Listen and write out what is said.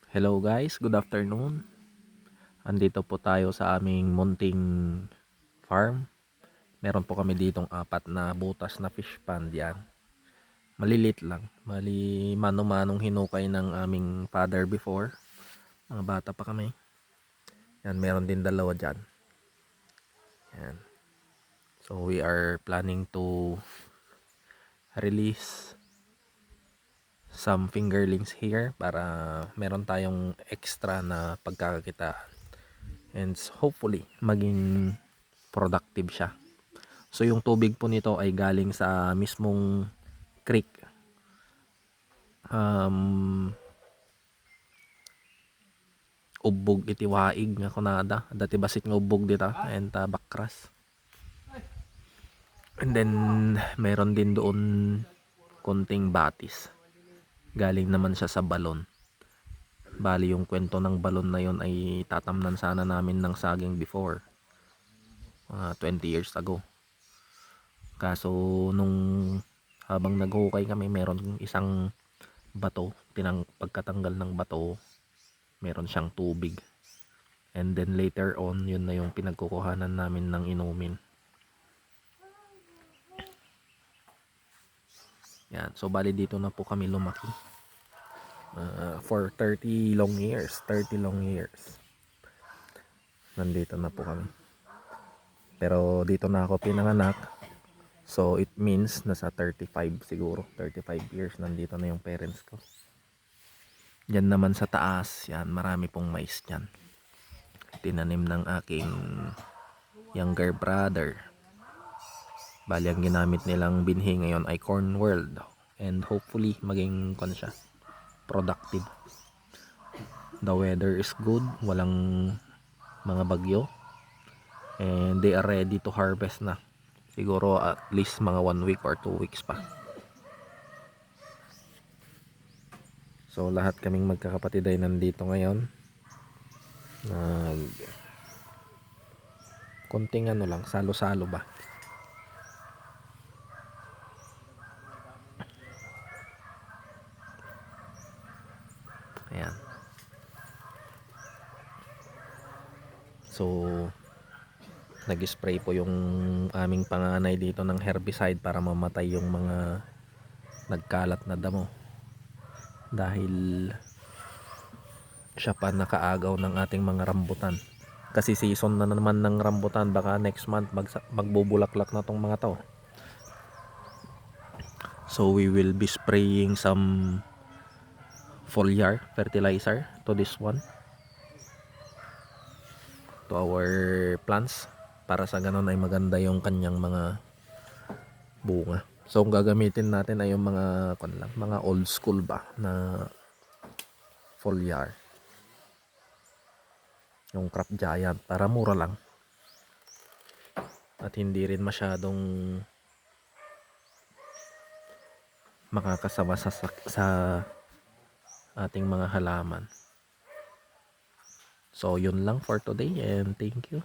Hello guys, good afternoon. Andito po tayo sa aming munting farm. Meron po kami ditong 4 na butas na fish pond yan. Malilit lang. Mano-manong hinukay ng aming father before. Mga bata pa kami. Yan, meron din dalawa dyan. Yan. So we are planning to release some fingerlings here para meron tayong extra na pagkakakitaan. And hopefully maging productive siya. So yung tubig po nito ay galing sa mismong creek. Ubog iti waig nga kunada. Dati basit nga ubog dita and bakras. And then meron din doon konting batis. Galing naman siya sa balon. Bali yung kwento ng balon na yon ay tatamnan sana namin ng saging before. 20 years ago. Kaso nung habang naghukay kami, meron isang bato, pagkatanggal ng bato, meron siyang tubig. And then later on, yun na yung pinagkukuhanan namin ng inumin. Yan, so bali dito na po kami lumaki. For 30 long years. Nandito na po kami. Pero dito na ako pinanganak. So it means nasa 35 siguro, 35 years nandito na yung parents ko. Diyan naman sa taas, yan, marami pong mais diyan. Tinanim ng aking younger brother. Bali ang ginamit nilang binhi ngayon ay Corn World. And hopefully maging siya, productive. The weather is good, walang mga bagyo. And they are ready to harvest na. Siguro at least mga 1 week or 2 weeks pa. So lahat kaming magkakapatid ay nandito ngayon. Konting lang, salo-salo ba. Ayan. So nag-spray po yung aming panganay dito ng herbicide para mamatay yung mga nagkalat na damo. Dahil siya pa nakaagaw ng ating mga rambutan. Kasi season na naman ng rambutan, baka next month magbubulaklak na tong mga to. So we will be spraying some foliar fertilizer to this one, to our plants, para sa ganun ay maganda yung kanyang mga bunga. So ang gagamitin natin ay yung mga old school ba na foliar, yung crop giant, para mura lang at hindi rin masyadong makakasama sa ating mga halaman. So yun lang for today and thank you.